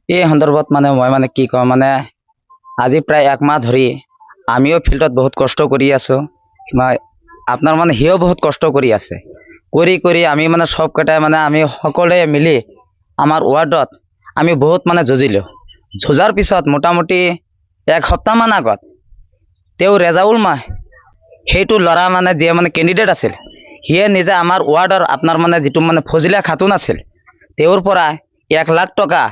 এই সন্দৰ্ভত মানে মই মানে কি কওঁ মানে আজি প্ৰায় 1 মাহ ধৰি আমিও ফিল্ডত বহুত কষ্ট কৰি আছোঁ। আপোনাৰ মানে সিও বহুত কষ্ট কৰি আছে। কৰি আমি মানে সবকেইটাই মানে আমি সকলোৱে মিলি আমাৰ ৱাৰ্ডত আমি বহুত মানে যুঁজিলোঁ। যুঁজাৰ পিছত মোটামুটি 1 সপ্তাহমান আগত তেওঁ ৰেজাউল সেইটো ল'ৰা মানে যিয়ে মানে কেণ্ডিডেট আছিল, সিয়ে নিজে আমাৰ ৱাৰ্ডৰ আপোনাৰ মানে যিটো মানে ফজিলা খাতুন আছিল, তেওঁৰ পৰা 1 লাখ টকা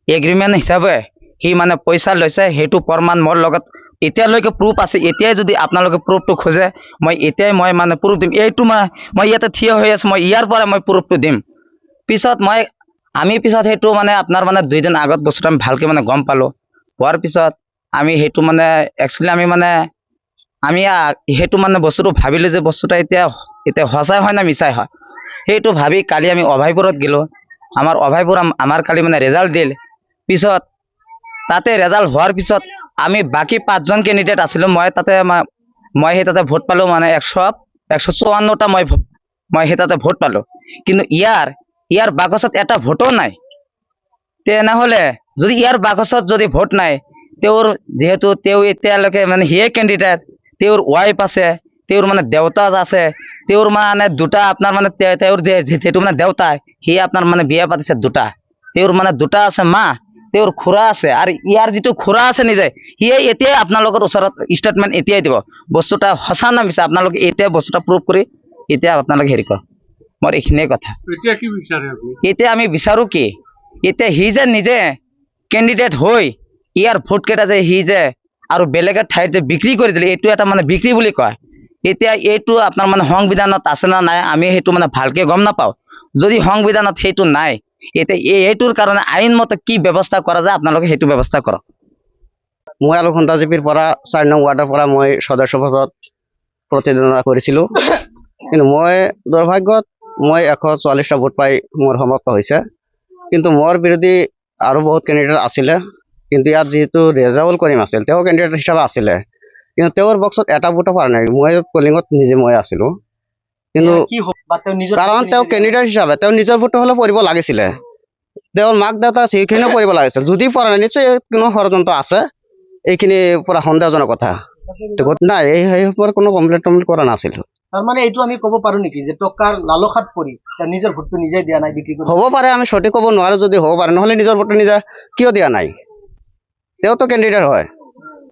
এগ্ৰিমেণ্ট হিচাপে সি মানে পইচা লৈছে। সেইটো প্ৰমাণ মোৰ লগত এতিয়ালৈকে প্ৰুফ আছে। এতিয়াই যদি আপোনালোকে প্ৰুফটো খোজে মই এতিয়াই মই মানে প্ৰুফ দিম। এইটো মই ইয়াতে থিয় হৈ আছোঁ, মই ইয়াৰ পৰা মই প্ৰুফটো দিম। পিছত আমি পিছত সেইটো মানে আপোনাৰ মানে 2 দিন আগত বস্তুটো আমি ভালকৈ মানে গম পালোঁ। হোৱাৰ পিছত আমি সেইটো মানে একচুৱেলি আমি সেইটো মানে বস্তুটো ভাবিলোঁ যে বস্তুটা এতিয়া সঁচাই হয় না মিছাই হয়। সেইটো ভাবি কালি আমি অভয়পুৰত গেলোঁ। আমাৰ অভয়পুৰ আমাৰ কালি মানে ৰেজাল্ট দিল। পিছত তাতে ৰেজাল্ট হোৱাৰ পিছত আমি বাকী 5জন কেণ্ডিডেট আছিলোঁ। মই সেই তাতে ভোট পালোঁ মানে 154টা মই সেই তাতে ভোট পালোঁ। কিন্তু ইয়াৰ বাকচত এটা ভোটো নাই। তেনেহ'লে যদি ইয়াৰ বাকচত যদি ভোট নাই, যিহেতু তেওঁ এতিয়ালৈকে মানে সিয়ে কেণ্ডিডেট, তেওঁৰ ৱাইফ আছে, তেওঁৰ মানে দেউতা আছে, তেওঁৰ মানে 2টা আপোনাৰ মানে তেওঁৰ যিটো মানে দেউতাই সি আপোনাৰ মানে বিয়া পাতিছে 2টা। তেওঁৰ মানে 2টা আছে মা, তেওঁৰ খুৰা আছে, আৰু ইয়াৰ যিটো খুৰা আছে নিজে সিয়ে এতিয়াই আপোনালোকৰ ওচৰত ষ্টেটমেণ্ট এতিয়াই দিব বস্তুটা সঁচা না মিছা। আপোনালোকে এতিয়া বস্তুটা প্ৰুভ কৰি এতিয়া আপোনালোকে হেৰি কৰক। মোৰ এইখিনিয়ে কথা। এতিয়া কি বিচাৰে আপুনি? এতিয়া আমি বিচাৰোঁ কি, এতিয়া সি যে নিজে কেণ্ডিডেট হৈ ইয়াৰ ভোটকেইটা যে সি যে আৰু বেলেগৰ ঠাইত যে বিক্ৰী কৰি দিলে, এইটো এটা মানে বিক্ৰী বুলি কয়। এতিয়া এইটো আপোনাৰ মানে সংবিধানত আছে না নাই আমি সেইটো মানে ভালকৈ গম নাপাওঁ। যদি সংবিধানত সেইটো নাই, এতিয়া এইটোৰ কাৰণে আইনমতে কি ব্যৱস্থা কৰা যায় আপোনালোকে সেইটো ব্যৱস্থা কৰক। মই আলুখন্তা জিপিৰ পৰা 4 নং ৱাৰ্ডৰ পৰা মই সদস্য পদত প্ৰতিদ্বন্দ্বিতা কৰিছিলোঁ। কিন্তু মই দুৰ্ভাগ্যত মই 144টা ভোট পাই মোৰ সমাপ্ত হৈছে। কিন্তু মোৰ বিৰোধী আৰু বহুত কেণ্ডিডেট আছিলে। কিন্তু ইয়াত যিহেতু ৰেজাউল কৰিম আছিল, তেওঁ কেণ্ডিডেট হিচাপে আছিলে, কিন্তু তেওঁৰ বক্সত এটা ভোটো পৰা নাই। মই পলিঙত মই আছিলোঁ। কিন্তু কাৰণ তেওঁ কেণ্ডিডেট হিচাপে তেওঁ নিজৰ ভোটটো হ'লেও পৰিব লাগিছিলে। তেওঁৰ মাক দেউতা সেইখিনিও পৰিব লাগিছিল। যদি পৰা নাই নিশ্চয় কোনো ষড়যন্ত্ৰ আছে। এইখিনি পুৰা সন্দেহজনক কথা। নাই, এই ওপৰত কোনো কমপ্লেইন কৰা নাছিল। তাৰমানে এইটো আমি ক'ব পাৰোঁ নেকি যে টকাৰ লালসাত পৰি নিজৰ ভোটটো নিজে দিয়া নাই, বিক্ৰী কৰি? হ'ব পাৰে, আমি সঠিক ক'ব নোৱাৰোঁ। যদি হ'ব পাৰে, নহ'লে নিজৰ ভোটটো নিজে কিয় দিয়া নাই? তেওঁতো কেণ্ডিডেট হয়।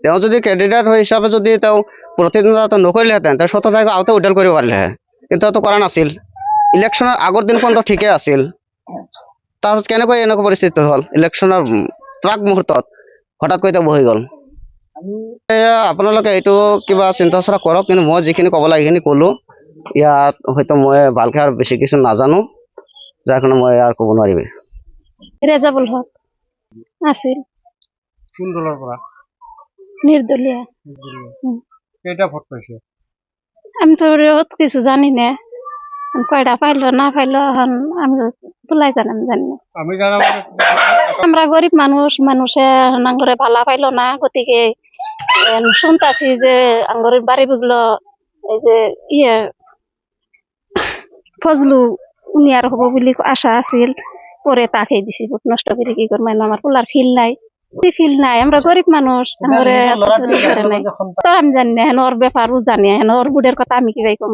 তেওঁ যদি কেণ্ডিডেট হিচাপে যদি তেওঁ প্ৰতিদ্বন্দ্বিতা নকৰিলেহেঁতেন, তেওঁ 17 তাৰিখৰ আগতে উদ্ধাৰ কৰিব পাৰিলেহে। কিন্তু তেওঁতো কৰা নাছিল। ইলেকশ্যনৰ আগৰ দিন পৰ্যন্ত ঠিকে আছিল। তাৰপিছত কেনেকৈ এনেকুৱা পৰিস্থিতি হ'ল? ইলেকশ্যনৰ প্ৰাক মুহূৰ্তত হঠাৎকৈ তেওঁ বহি গ'ল। আপোনালোকে এইটো কিবা চিন্তা চৰ্চা কৰক। কিন্তু মই যিখিনি ক'ব লাগে সেইখিনি ক'লোঁ। ইয়াত হয়তো মই ভালকৈ আৰু বেছি কিছু নাজানো, যাৰ কাৰণে মই আৰু ক'ব নোৱাৰিম। ৰেজাউল হক আছিল। কোন দলৰ পৰা? নির্দলীয়। কেইটা ভোট পাইছে? আমি তো কিছু জানি না, কয়টা পাইলো না পাইলো এখন আমি তোলাই জানাম জানি না। আমি জানা আমরা গরিব মানুষে আঙ্গরে ভালা পাইলো না, গতিকে শুনতাছি যে আঙ্গরের বাড়িগুলো এই যে ফজলু উনি আর হবো বলে আশা আছিল। পরে তাকে দিছি ভোট নষ্ট করে কি করবো, আমার পোলার ফিল নাই, আমরা গরিব মানুষ, তোর আমি জানি না হেন ওর ব্যাপারও জানি, হেন ওর বুড়ের কথা আমি কিভাবে কম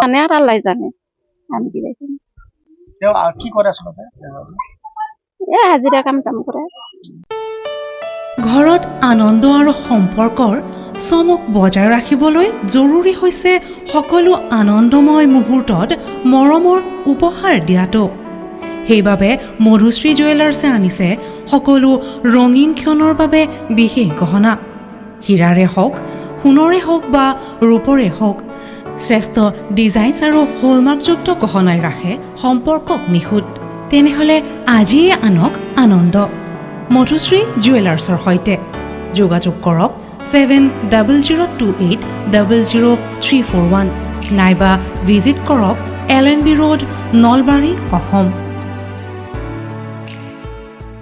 জানে, আর আল্লাহ জানে আমি কিভাবে কম। কি করে আসলে হাজিরা কাম করে। ঘৰত আনন্দ আৰু সম্পৰ্কৰ চমক বজাই ৰাখিবলৈ জৰুৰী হৈছে সকলো আনন্দময় মুহূৰ্তত মৰমৰ উপহাৰ দিয়াটো। সেইবাবে মধুশ্ৰী জুৱেলাৰ্ছে আনিছে সকলো ৰঙীন ক্ষণৰ বাবে বিশেষ গহনা। হীৰাৰে হওক, সোণৰে হওক বা ৰূপৰে হওক, শ্ৰেষ্ঠ ডিজাইনছ আৰু হলমাৰ্কযুক্ত গহনাই ৰাখে সম্পৰ্কক নিখুঁত। তেনেহ'লে আজিয়ে আনক আনন্দ মধুশ্ৰী জুৱেলাৰ্ছৰ সৈতে। যোগাযোগ কৰক 7002800341 নাইবা ভিজিট কৰক LNB ৰোড, নলবাৰী, অসম।